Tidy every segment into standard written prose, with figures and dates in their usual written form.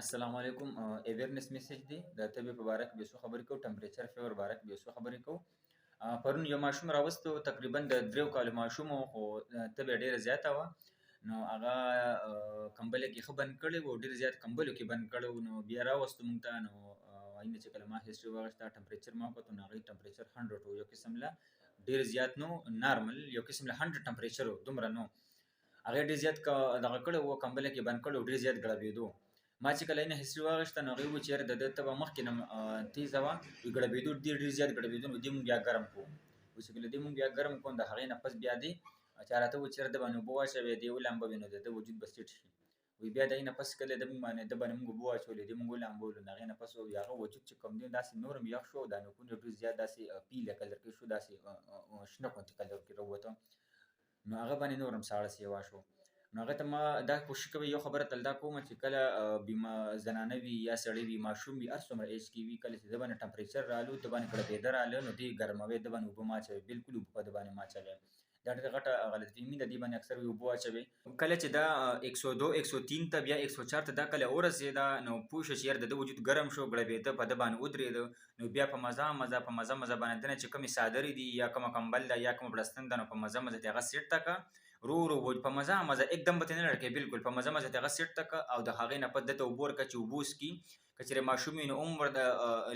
السلام علیکم. اویرنس میسج دی د تبې په باره کې به څه خبرې کوو. ټمپریچر فیور باره کې به څه خبرې کوو. پرون یو ماشوم راوستو، تقریبا د 3 کالو ماشوم و، خو تبې ډېره زیاته وه. نو هغه کمبله کې ښه بند کړی و، ډېر زیات کمبلو کې بند کړی و. نو بیا راوستو موږ ته. نو هغه چې کله ما هسټري واخیسته، ټمپریچر ما وکتو، نو هغې ټمپریچر 100 و. یو قسم له ډېر زیات نو، نارمل یو قسم له 100 ټمپریچر و، دومره نو. هغې ډېر زیات دغه کړی و، کمبله کې بند کړی و، ډېر زیات ګړبېدو. ما چې کله یې هسټري واخیسته، نو هغې وویل چې یاره د ده تبه مخکې نه تیزه وه، وایي ګړبېدو ډېر زیات ګړبېدو. نو دې موږ بیا ګرم کړو. وایي چې کله دې موږ بیا ګرم کړو، د هغې نه پس بیا دې چا راته وویل چې یاره ده باندې اوبه واچوې، دې ولامبوې، نو د ده وجود به سټ شي. وایي بیا د هغې نه پس کله ده باندې موږ اوبه واچولې، دې موږ ولامبولو. د هغې نه پس وایي هغه وجود چې کوم دی داسې نور هم یخ شو، او دا نوکونه یې ډېر زیات داسې پیله کلر کې شو، داسې شنه غوندې کلر کې راووته. نو هغه باندې نور هم ساړه سیوا شو. نو هغه ته ما دا کوشش کوي، یو خبره تل دا کوم چې کله زنانه وي یا سړی وي، ماشوم وي، هر څومره ایج کې وي، کله چې ده باندې ټمپریچر رالو، ده باندې ګړبېده راله، نو دې ګرموئ، ده باندې اوبه مه اچوئ، بلکل اوبه په ده باندې مه اچوئ. دا ډېره غټه غلطفهمي ده. دې باندې اکثر وایي اوبه واچوئ. کله چې دا 102 103 ته بیا 104 ته دا کله ورسېده، نو پوه شه چې یاره د ده وجود ګرم شو، ګړبېده په ده باندې ودرېده. نو بیا په مزه مزه باندې ده نه چې کومې څادرې دي یا کومه کمبل ده یا کومه بړستن ده، نو په مزه ترې هغه سیټ ته کړه. رو په مزه एकदम به ترې نه لړکوي، بلکل په مزه ترې هغه سیټ ته کړه. او د هغې نه پس ده ته اوبه ورکړه چې اوبه وڅښي. که چېرې ماشوم وي نو هم ورته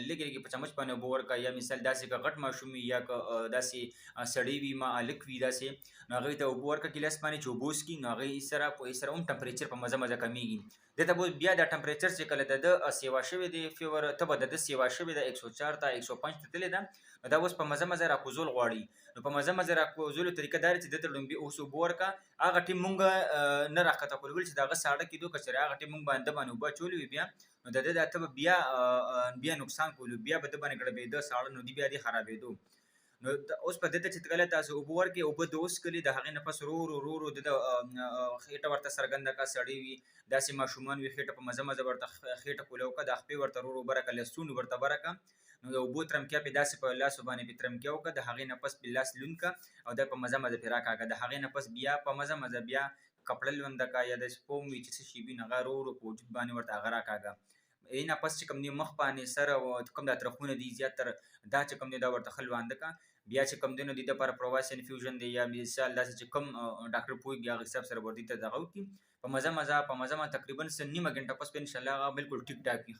لږې په چمچ باندې اوبه ورکړه. یا مثال داسې که غټ ماشوم وي یا که داسې سړی وي، هلک وي داسې، نو هغې ته اوبه ورکړه ګیلاس باندې چې اوبه وڅښي. نو هغې سره هم ټمپریچر په مزه کمیږي. دې ته به بیا دا ټمپریچر چې کله د ده سیوا شوی دی، فیور تبه د ده سیوا شوې ده، 104 ته 105 ته تللې ده، نو دا اوس په مزه راکوزول غواړي. نو په مزه راکوزولو طریقه دا ده چې ده ته لومبي اوس اوبه ورکړه. هغه ټیم مونږ نه راښکته کولو چې د هغه ساړه کېدو. که چېرې هغه ټیم مونږ ده باندې اوبه اچولې وي بیا، نو د ده دا تبه بیا نقصان کولو، بیا به ده باندې ګړبېده ساړه، نو دې بیا دې خرابېدو. نو اوس په ده ته چې کله تاسو اوبه ورکړئ، اوبه ده وڅښلې، د هغې نه پس رو ده خېټه ورته څرګنده کړه. سړی وي، داسې ماشومان وي، خېټه په مزه ورته خېټه کولاو کړه، دا خپې ورته رو بره کړه، لستوڼي ورته بره کړه. نو د اوبو ترمکیه پې داسې په لاسو باندې پې ترمکیه وکړه، د هغې نه پس پې لاس لوند کړه، او دا په مزه پې راکاږه. د هغې نه پس بیا په مزه بیا کپړه لونده کړه، یا داسې فوم وي چې څه شي وي، نو هغه رو په وجود باندې ورته هغه راکاږه. هغې نه پس چې کوم دی مخ باندې، سر او کوم دا اطرافونه دي زیاتر، دا چې کوم دی دا ورته ښه لوانده کړه. بیا چې کوم دی نو د دې لپاره پرواسین انفیوژن دی، یا مثال داسې چې کوم ډاکټر پوهېږي هغه حساب سره به دې ته دغه وکړي. په مزه تقریبا نیمه ګنټه پس به انشاءالله هغه بلکل ټیک ټاک وي.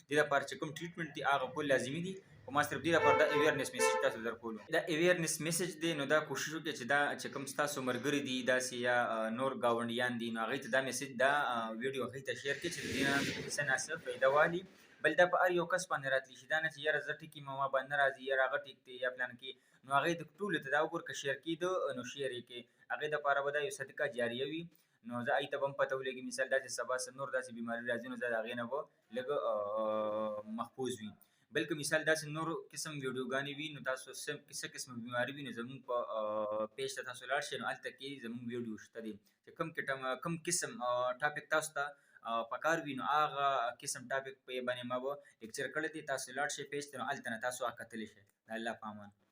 دې لپاره چې کوم ټریټمنټ دی هغه کول لازمي دي. خو ما صرف دې لپاره دا اویرنس میسج تاسو ته درکولو. دا اویرنس میسج دی، نو دا کوشش وکړئ چې دا چې کوم ستاسو ملګري دي داسې یا نور ګاونډیان دي، نو هغوی ته دا میسج، دا ویډیو هغوی ته شیر کړئ چې د دې نه څه نه څه فایده والي. بل دا په هر یو کس باندې راتلی شي، دا نه چې یاره زه ټیک یم ما باندې نه راځي، یاره هغه ټیک دی یا پلان کې. نو هغې ټولو ته دا وګوره، که شیر کېده نو شیر یې کړئ. هغې دپاره به دا یو صدقه جاریه وي. نو هغې ته به هم پته ولګي، مثال داسې سبا نور داسې بیماري راځي، نو د هغې نه به لږ محفوظ وي. بلکې مثال داسې نور قسم ویډیوګانې وي، نو تاسو څه قسمه بیماري وي، نو زمونږ په پیج ته تاسو لاړ شئ، نو هلته کې زمونږ ویډیو شته دی چې کوم قسم ټاپک تاسو ته پکار وي، نو هغه قسم ټاپک په باندې ما به لیکچر کړی دی. تاسو لاړ شئ پیج ته، نو هلته نه تاسو هغه کتلی شئ. د الله په امان.